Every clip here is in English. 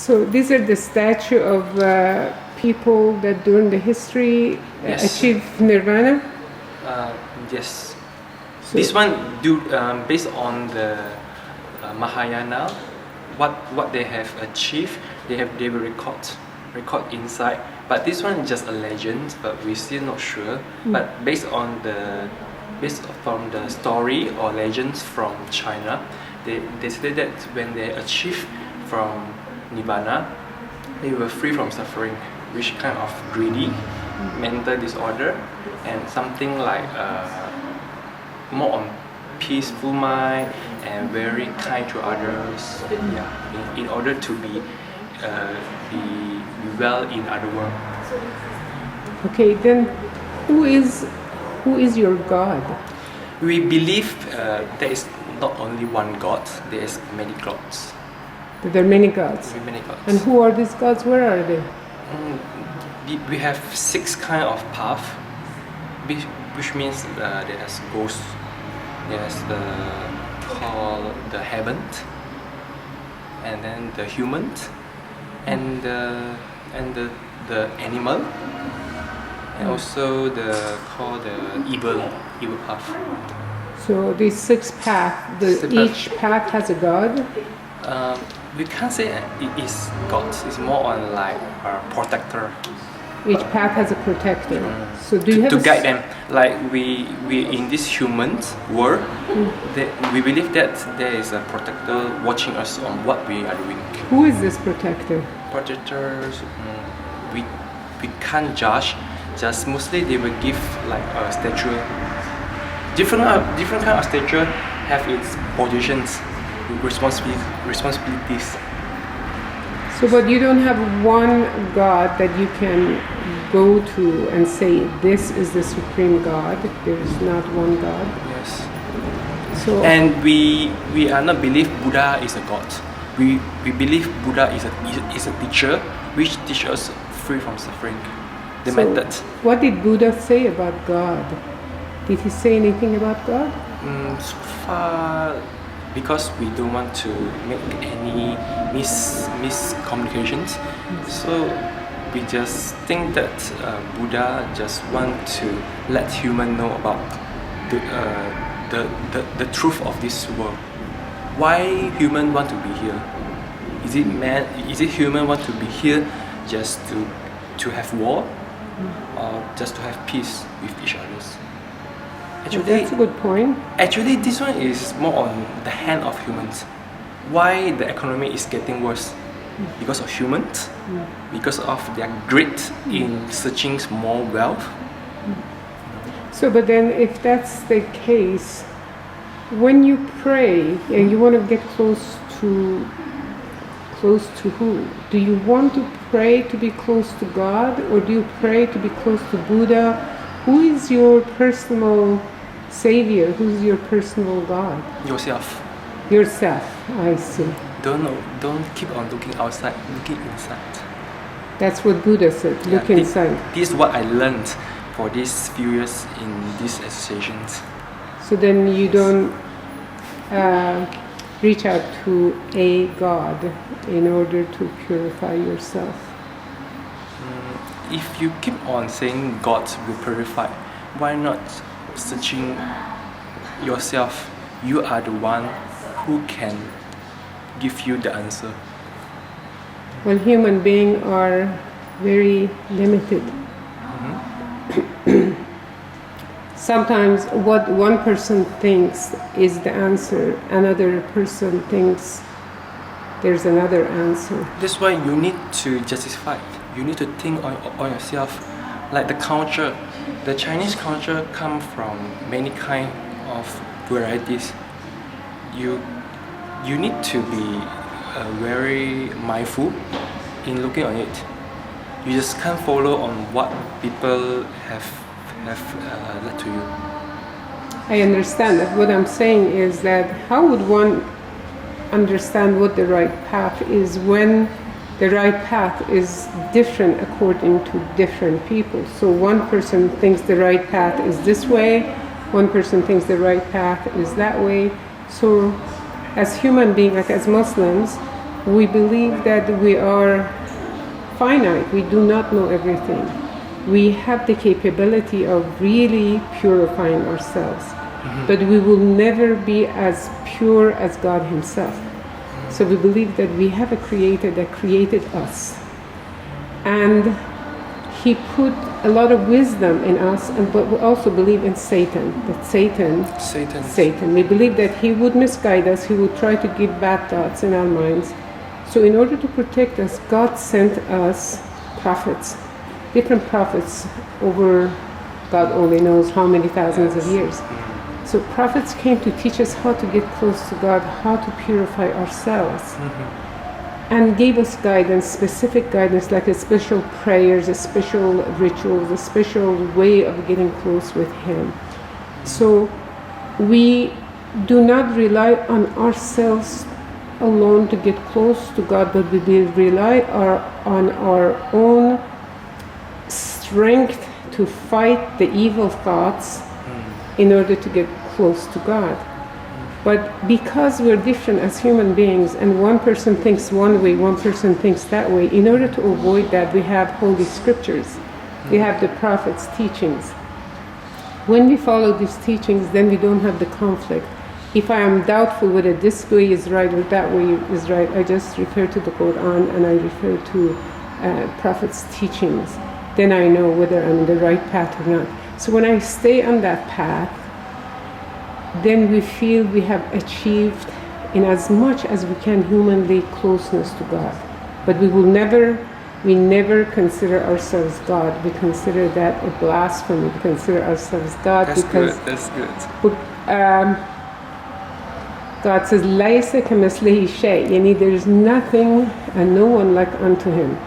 So these are the statue of people that during the history Yes. achieved nirvana. Yes. So This one based on the Mahayana, what they have achieved, they will record inside. But this one is just a legend, but we're still not sure. But based from the story or legends from China, they say that when they achieve from Nibbana, they were free from suffering, which kind of greedy, mental disorder, and something like more on peaceful mind and very kind to others. Yeah, in order to be well in other world. okay, then who is your God? We believe there is not only one God. There is many gods. That there are many gods. Many gods. And who are these gods? Where are they? We have 6 kind of path, which means there's ghosts. There's called the heaven, and then the human, and the animal, and also called the evil path. So these 6 paths, each path has a god. We can't say it is God. It's more on like a protector. Each path has a protector. So do you have to guide them? Like we in this human world, we believe that there is a protector watching us on what we are doing. Who is this protector? Protectors, we can't judge. Just mostly they will give like a statue. Different kind of statue have its positions, responsibilities. So, but you don't have one God that you can go to and say, this is the supreme God. There is not one God. Yes. So, and we are not believe Buddha is a God. We believe Buddha is a teacher which teaches us free from suffering. The method. What did Buddha say about God? Did he say anything about God? So far, because we don't want to make any miscommunications, so we just think that Buddha just want to let human know about the truth of this world. Why human want to be here? Is it human want to be here just to have war, or just to have peace with each other? Actually, that's a good point. Actually, this one is more on the hand of humans. Why the economy is getting worse? Because of humans, because of their greed in searching more wealth. So, but then if that's the case, when you pray and you want to get close to who? Do you want to pray to be close to God, or do you pray to be close to Buddha? Who is your personal savior? Who's your personal God? Yourself. Yourself. I see. Don't keep on looking outside, looking inside. That's what Buddha said. Look inside. This is what I learned for these few years in these associations. So then you don't reach out to a God in order to purify yourself. If you keep on saying God will purify, why not searching yourself? You are the one who can give you the answer. Well, human beings are very limited. Sometimes what one person thinks is the answer, another person thinks there's another answer. That's why you need to justify. You need to think on yourself. Like the culture, the Chinese culture come from many kind of varieties. You need to be very mindful in looking on it. You just can't follow on what people have led to you. I understand that. What I'm saying is that how would one understand what the right path is when the right path is different according to different people? So one person thinks the right path is this way, one person thinks the right path is that way. So as human beings, like as Muslims, We believe that we are finite. We do not know everything. We have the capability of really purifying ourselves, but we will never be as pure as God Himself. So we believe that we have a Creator that created us, and He put a lot of wisdom in us, but we also believe in Satan. That Satan. We believe that he would misguide us. He would try to give bad thoughts in our minds. So in order to protect us, God sent us prophets, different prophets over God only knows how many thousands of years. So prophets came to teach us how to get close to God, how to purify ourselves, and gave us guidance, specific guidance, like a special prayers, a special rituals, a special way of getting close with Him. So we do not rely on ourselves alone to get close to God, but we rely on our own strength to fight the evil thoughts in order to get close to God. But because we're different as human beings, and one person thinks one way, one person thinks that way, in order to avoid that, we have Holy Scriptures. We have the prophets' teachings. When we follow these teachings, then we don't have the conflict. If I am doubtful whether this way is right or that way is right, I just refer to the Quran and I refer to prophets' teachings. Then I know whether I'm in the right path or not. So when I stay on that path, then we feel we have achieved, in as much as we can humanly, closeness to God. But we never consider ourselves God. We consider that a blasphemy. We consider ourselves God. That's because good. That's good. God says, "Laysa kamithlihi shay," yani there is nothing and no one like unto Him.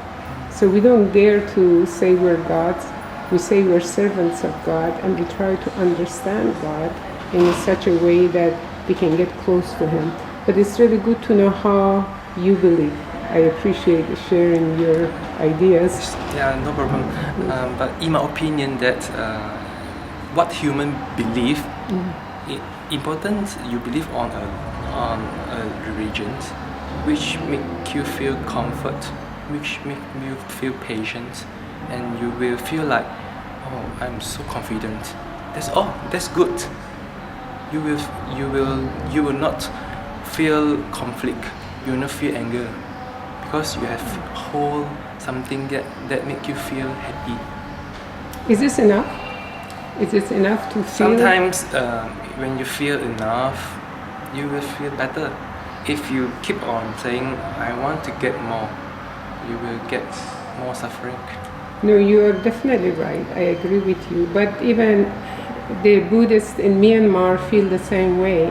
So we don't dare to say we're gods. We say we're servants of God, and we try to understand God in such a way that we can get close to Him. But it's really good to know how you believe. I appreciate sharing your ideas. Yeah, no problem. But in my opinion, that what human believe, important you believe on a religion, which make you feel comfort, which make you feel patient, and you will feel like, oh, I'm so confident. That's good. You will not feel conflict. You will not feel anger, because you have hold something that make you feel happy. Is this enough? Is this enough to feel? Sometimes when you feel enough, you will feel better. If you keep on saying, I want to get more, you will get more suffering. No, you are definitely right. I agree with you. But even the Buddhists in Myanmar feel the same way.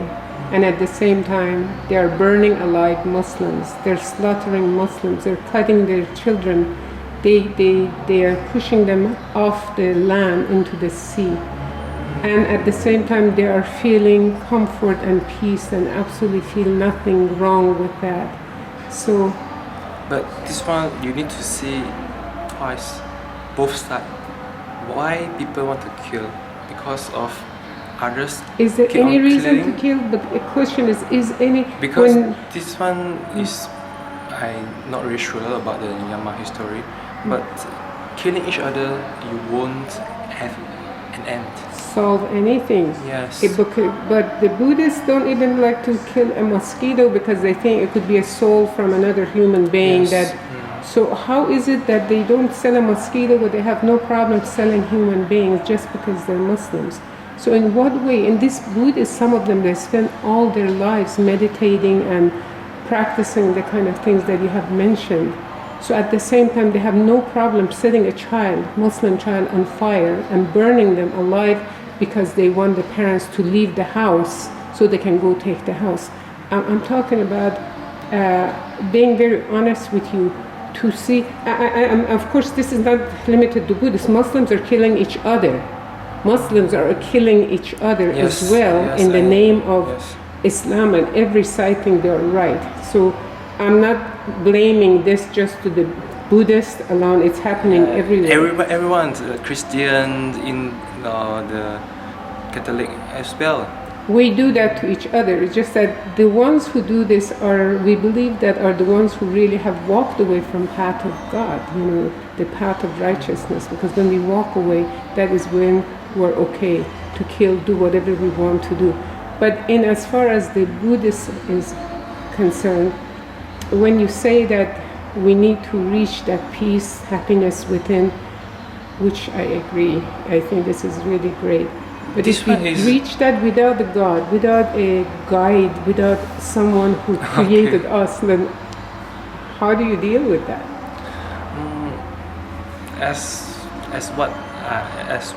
And at the same time, they are burning alive Muslims. They're slaughtering Muslims. They're cutting their children. They are pushing them off the land into the sea. And at the same time, they are feeling comfort and peace and absolutely feel nothing wrong with that. So, but this one, you need to see twice, both sides. Why people want to kill? Because of others. Is there keep any on reason killing? to kill? But the question is any... Because this one is, I'm not really sure about the Myanmar history, but killing each other, you won't have an end. Solve anything. Yes. But the Buddhists don't even like to kill a mosquito because they think it could be a soul from another human being. Yes. So how is it that they don't sell a mosquito but they have no problem selling human beings just because they're Muslims? So in what way? In this Buddhists, some of them, they spend all their lives meditating and practicing the kind of things that you have mentioned. So at the same time, they have no problem setting a child, Muslim child, on fire and burning them alive because they want the parents to leave the house so they can go take the house. I'm talking about being very honest with you to see, of course this is not limited to Buddhists, Muslims are killing each other. Muslims are killing each other as well in the name of Islam, and every side think they're right. So I'm not blaming this just to the Buddhists alone, it's happening everywhere. Everyone, Christian, in the Catholic as well. We do that to each other. It's just that the ones who do this are, we believe that are the ones who really have walked away from path of God, the path of righteousness. Because when we walk away, that is when we're okay to kill, do whatever we want to do. But in as far as the Buddhist is concerned, when you say that we need to reach that peace, happiness within, which I agree, I think this is really great. But This if we one is- reach that without a God, without a guide, without someone who created us, then how do you deal with that? As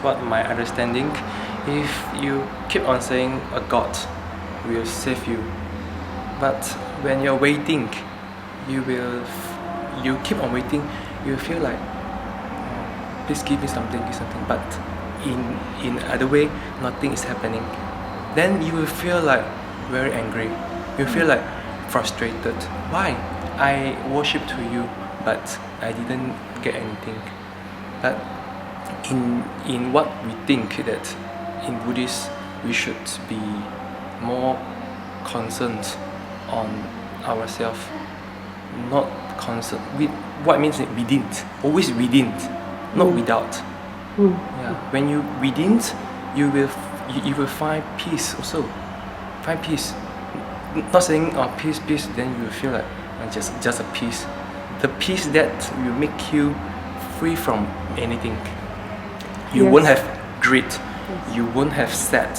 what my understanding, if you keep on saying a God will save you, but when you're waiting, you keep on waiting, you feel like, please give me something, but in other way, nothing is happening. Then you will feel like very angry. You feel like frustrated. Why? I worship to you, but I didn't get anything. But in what we think that in Buddhist we should be more concerned on ourselves, not concerned with what means it within, always within, not without. Yeah. When you within, you will find peace also. Find peace. Not saying peace, then you will feel like just a peace. The peace that will make you free from anything. You Yes. won't have greed. You won't have sad.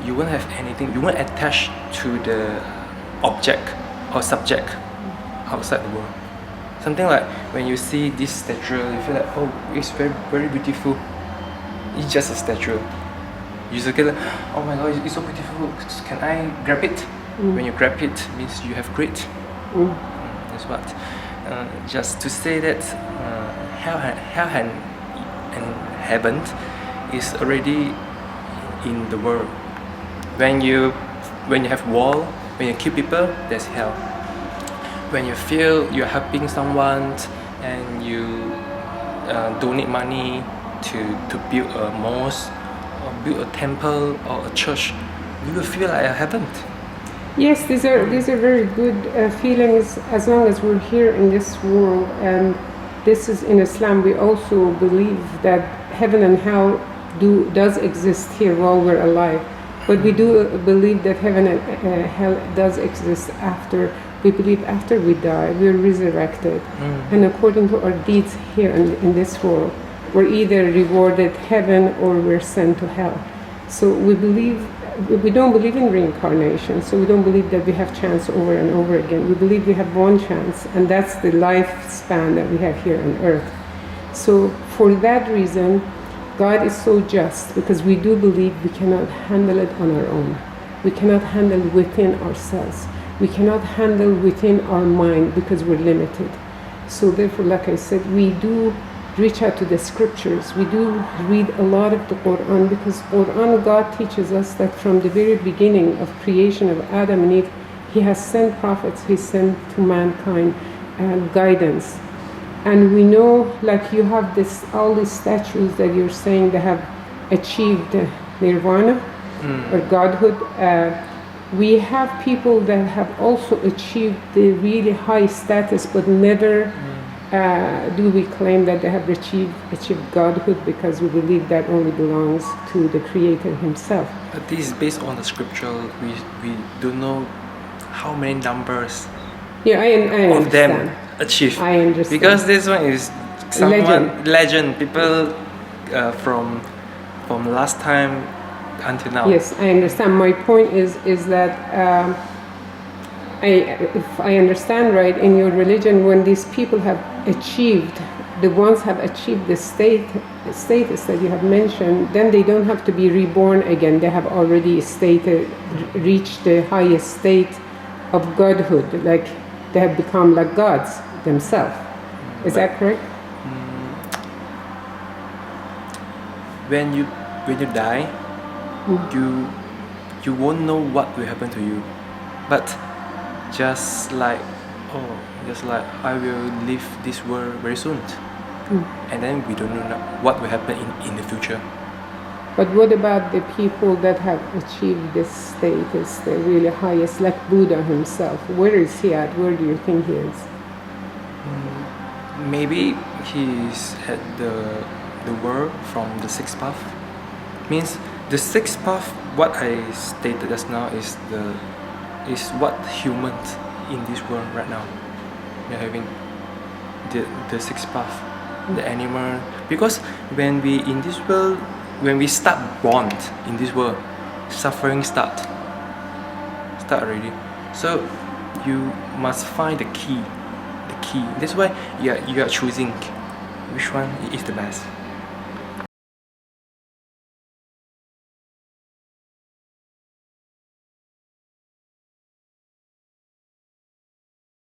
You won't have anything. You won't attach to the object or subject outside the world. Something like when you see this statue, you feel like, oh, it's very, very beautiful. It's just a statue. You just get like, oh my god, it's so beautiful. Can I grab it? When you grab it, means you have greed. That's what. Just to say that hell and heaven is already in the world. When you have war, when you kill people, that's hell. When you feel you're helping someone and you donate money to build a mosque or build a temple or a church, you will feel like a heaven. Yes, these are very good feelings as long as we're here in this world. And this is in Islam. We also believe that heaven and hell does exist here while we're alive. But we do believe that heaven and hell does exist after. We believe after we die, we're resurrected. And according to our deeds here in this world, we're either rewarded heaven or we're sent to hell. So we don't believe in reincarnation, so we don't believe that we have chance over and over again. We believe we have one chance, and that's the lifespan that we have here on earth. So for that reason, God is so just, because we do believe we cannot handle it on our own. We cannot handle within ourselves. We cannot handle within our mind because we're limited. So therefore, like I said, we do reach out to the scriptures. We do read a lot of the Quran, because Quran, God teaches us that from the very beginning of creation of Adam and Eve, He has sent prophets, He sent to mankind guidance. And we know, like you have all these statues that you're saying they have achieved nirvana or godhood. We have people that have also achieved the really high status, but never do we claim that they have achieved godhood, because we believe that only belongs to the Creator Himself. But this is based on the scripture. We don't know how many numbers Yeah, I of understand. them achieve. I understand. Because this one is legend. People from last time until now. Yes, I understand. My point is that if I understand right, in your religion, when these people have achieved, the ones have achieved the status that you have mentioned, then they don't have to be reborn again. They have already reached the highest state of godhood, like they have become like gods themselves. Is that correct? When you die, you won't know what will happen to you, but just like I will leave this world very soon, and then we don't know what will happen in the future. But what about the people that have achieved this status, the really highest, like Buddha himself? Where is he at? Where do you think he is? Maybe he's at the world from the sixth path. Means the sixth path, what I stated just now is what humans in this world right now they're having. The sixth path, the animal, because when we in this world, when we start born in this world, suffering start already. So you must find the key. That's why you are choosing which one is the best.